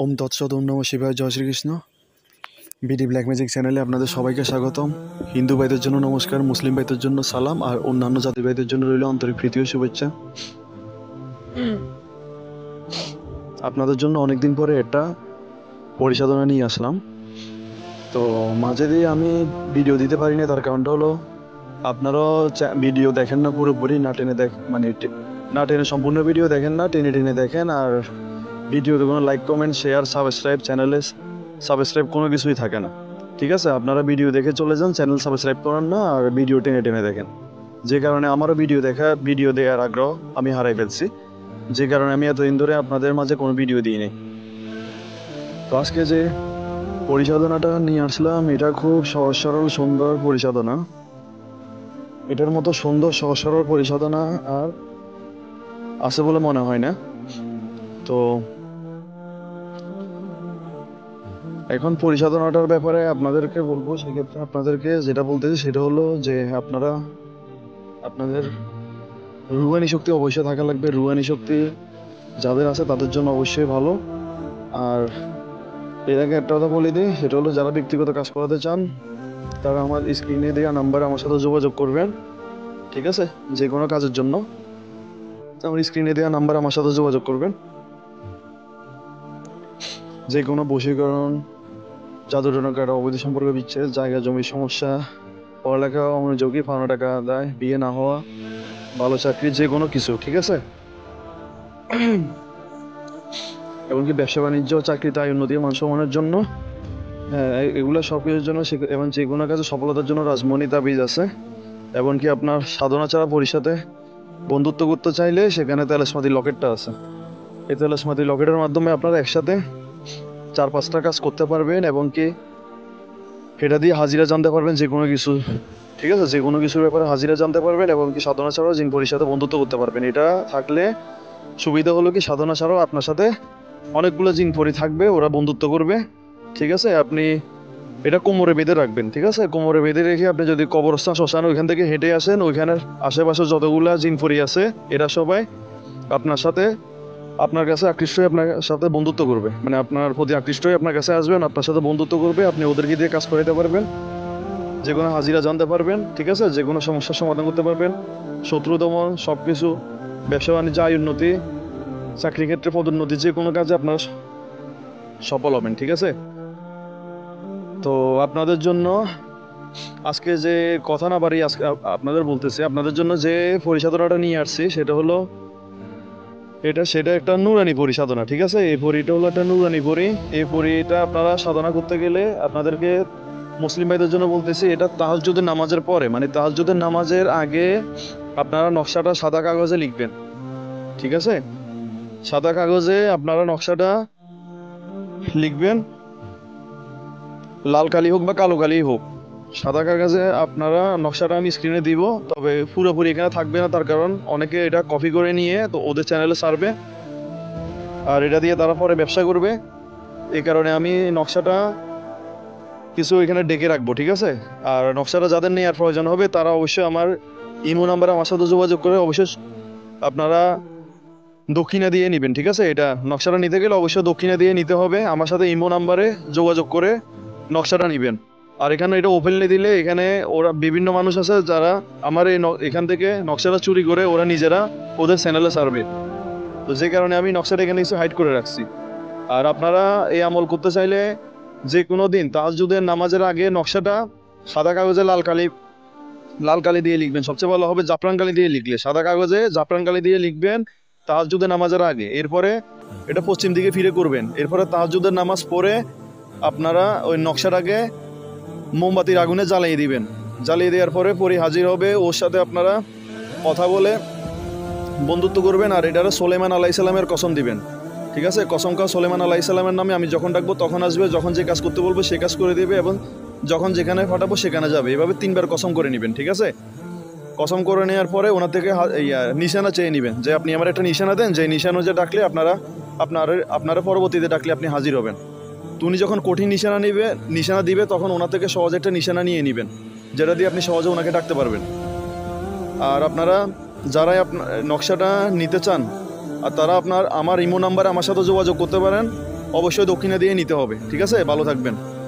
ওম তৎসৎ ওম নমঃ শিবায় জয় Shrikrishna. BD black magic চ্যানেলে আপনাদের সবাইকে স্বাগতম। হিন্দু ভাইদের জন্য নমস্কার, মুসলিম ভাইদের জন্য সালাম, আর অন্যান্য জাতি ভাইদের জন্য রইল আন্তরিক প্রীতি ও শুভেচ্ছা। আপনাদের জন্য অনেকদিন পরে একটা পরিসাধনা নিয়ে আসলাম। তো মাঝে দিয়ে আমি ভিডিও দিতে পারি না, তার কারণটা হলো আপনারাও ভিডিও দেখেন না পুরোপুরি, না টেনে না টেনে সম্পূর্ণ ভিডিও দেখেন না, টেনে টেনে দেখেন। আর ভিডিওতে কোনো লাইক কমেন্ট শেয়ার সাবস্ক্রাইব, চ্যানেলে সাবস্ক্রাইব কোনো কিছুই থাকে না। ঠিক আছে, আপনারা ভিডিও দেখে চলে যান, চ্যানেল সাবস্ক্রাইব করেন না, আর ভিডিও টেনে টেনে দেখেন। যে কারণে আমারও ভিডিও দেওয়ার আগ্রহ আমি হারাই ফেলছি, যে কারণে আমি এতদিন ধরে আপনাদের মাঝে কোনো ভিডিও দিই নাই। তো আজকে যে পরিসাধনাটা নিয়ে আসলাম, এটা খুব সহজ সরল সুন্দর পরিসাধনা। এটার মতো সুন্দর সহজ সরল পরিসাধনা আর আছে বলে মনে হয় না। তো এখন পরিসাধনাটার ব্যাপারে আপনাদেরকে বলবো। সেক্ষেত্রে আপনাদেরকে যেটা বলতেছি সেটা হলো যে আপনাদের রুহানি শক্তি অবশ্যই থাকা লাগবে। রুহানি শক্তি যাদের আছে তাদের জন্য অবশ্যই ভালো। আর এর আগে একটা কথা বলে দিই, সেটা হলো যারা ব্যক্তিগত কাজ করাতে চান তারা আমার স্ক্রিনে দেওয়া নাম্বারে আমার সাথে যোগাযোগ করবেন। ঠিক আছে, যে কোনো কাজের জন্য আমার স্ক্রিনে দেওয়া নাম্বারে আমার সাথে যোগাযোগ করবেন। যে কোনো বশীকরণ, জাদুটনা কাটা, অবৈধ সম্পর্ক বিচ্ছেদ, জায়গা জমির সমস্যা, পড়ালেখা অমনোযোগী, ফানো টাকা আদায়, বিয়ে না হওয়া, ভালো চাকরি, যে কোনো কিছু। ঠিক আছে, এমনকি ব্যবসা বাণিজ্য, চাকরিতে আয় উন্নতি, মান সম্মানের জন্য, হ্যাঁ এগুলো সব কিছুর জন্য এবং যে কোনো কাজে সফলতার জন্য রাজমণি তাবিজ আছে। এমনকি আপনার সাধনা ছাড়া পরিষদে বন্ধুত্ব করতে চাইলে সেখানে তেলেসমাতি লকেটটা আছে। এই তেলেসমাতি লকেটের মাধ্যমে আপনারা একসাথে 4-5টা কাজ করতে পারবেন, এবং কি এটা দিয়ে হাজিরা জানতে পারবেন যে কোনো কিছু। ঠিক আছে, যে কোনো কিছুর ব্যাপারে হাজিরা জানতে পারবেন, এবং কি সাধনা ছাড়াও জিন পরিষদে বন্ধুত্ব করতে পারবেন। এটা থাকলে সুবিধা হলো কি, সাধনা ছাড়াও আপনার সাথে অনেকগুলো জিন পরি থাকবে, ওরা বন্ধুত্ব করবে। ঠিক আছে, আপনি এটা কোমরে বেঁধে রাখবেন। ঠিক আছে, কোমরে বেঁধে রেখে আপনি যদি কবরস্থান শ্মশান ওইখান থেকে হেঁটে আসেন, ওইখানের আশেপাশে যতগুলা জিন পরি আছে এরা সবাই আপনার কাছে আকৃষ্ট হয়ে আপনার সাথে বন্ধুত্ব করবে, মানে আপনার প্রতি আকৃষ্ট হয়ে আপনার কাছে আসবেন, আপনার সাথে বন্ধুত্ব করবে। আপনি ওদেরকে দিয়ে কাজ করাতে পারবেন, যে কোনো হাজিরা জানতে পারবেন। ঠিক আছে, যে কোনো সমস্যার সমাধান করতে পারবেন, শত্রু দমন, সব কিছু, ব্যবসা বাণিজ্য, আয় উন্নতি, চাকরি ক্ষেত্রে পদোন্নতি, যে কোনো কাজে আপনারা সফল হবেন। ঠিক আছে, তো আপনাদের জন্য আজকে যে কথা না বাড়ি, আজকে আপনাদের বলতেছি, আপনাদের জন্য যে পরিসাধনাটা নিয়ে আসছি সেটা একটা নুরানি পরিসাধনা। ঠিক আছে, এই পরিটা হলো একটা নুরানি পরি। এই পরিটা আপনারা সাধনা করতে গেলে আপনাদেরকে, মুসলিম ভাইদের জন্য বলতেছি, এটা তাহাজ্জুদের নামাজের পরে, মানে তাহাজ্জুদের নামাজের আগে আপনারা নকশাটা সাদা কাগজে লিখবেন। ঠিক আছে, সাদা কাগজে আপনারা নকশাটা লিখবেন, লাল কালি হোক বা কালো কালি হোক। সাদা কাগজে আপনারা নকশাটা আমি স্ক্রিনে দিব, তবে পুরোপুরি এখানে থাকবে না, তার কারণ অনেকে এটা কপি করে নিয়ে তো ওদের চ্যানেলে ছাড়বে, আর এটা দিয়ে তারা পরে ব্যবসা করবে। এই কারণে আমি নকশাটা কিছু এখানে ডেকে রাখবো। ঠিক আছে, আর নকশাটা যাদের নেওয়ার প্রয়োজন হবে তারা অবশ্যই আমার ইমো নাম্বারে আমার সাথে যোগাযোগ করে অবশ্যই আপনারা দক্ষিণা দিয়ে নেবেন। ঠিক আছে, এটা নকশাটা নিতে গেলে অবশ্যই দক্ষিণা দিয়ে নিতে হবে। আমার সাথে ইমো নাম্বারে যোগাযোগ করে নকশাটা নেবেন। আর এখানে এটা ওপেনলি দিলে এখানে ওরা বিভিন্ন মানুষ আছে যারা আমার এখান থেকে নকশাটা চুরি করে ওরা নিজেরা ওদের চ্যানেলে ছাড়বে। তো যে কারণে আমি নকশাটা এখানে কিছু হাইড করে রাখছি। আর আপনারা এই আমল করতে চাইলে যে কোনো দিন তাহাজ্জুদের নামাজের আগে নকশাটা সাদা কাগজে লাল কালি দিয়ে লিখবেন। সবচেয়ে ভালো হবে জাফরান কালি দিয়ে লিখলে, সাদা কাগজে জাফরান কালি দিয়ে লিখবেন তাহাজ্জুদের নামাজের আগে। এরপরে এটা পশ্চিম দিকে ফিরে করবেন। এরপরে তাহাজ্জুদের নামাজ পড়ে আপনারা ওই নকশাটাকে মোমবাতির আগুনে জ্বালিয়ে দিবেন। জ্বালিয়ে দেওয়ার পরে পরি হাজির হবে, ওর সাথে আপনারা কথা বলে বন্ধুত্ব করবেন। আর এটারে সুলাইমান আলাইহিস সালামের কসম দিবেন। ঠিক আছে, কসম খাও সুলাইমান আলাইহিস সালামের নামে, আমি যখন ডাকবো তখন আসবে, যখন যে কাজ করতে বলবো সে কাজ করে দেবে, এবং যখন যেখানে পাঠাবো সেখানে যাবে। এভাবে 3বার কসম করে নেবেন। ঠিক আছে, কসম করে নেওয়ার পরে ওনার থেকে নিশানা চেয়ে নেবেন, যে আপনি আমার একটা নিশানা দেন, যে নিশানা যে ডাকলে আপনারা পরবর্তীতে ডাকলে আপনি হাজির হবেন। তো উনি যখন কঠিন নিশানা দিবে তখন ওনার থেকে সহজে একটা নিশানা নিয়ে নেবেন, যেটা দিয়ে আপনি সহজে ওনাকে ডাকতে পারবেন। আর আপনারা যারাই নকশাটা নিতে চান, আর তারা আমার ইমো নাম্বারে আমার সাথে যোগাযোগ করতে পারেন। অবশ্যই দক্ষিণা দিয়ে নিতে হবে। ঠিক আছে, ভালো থাকবেন।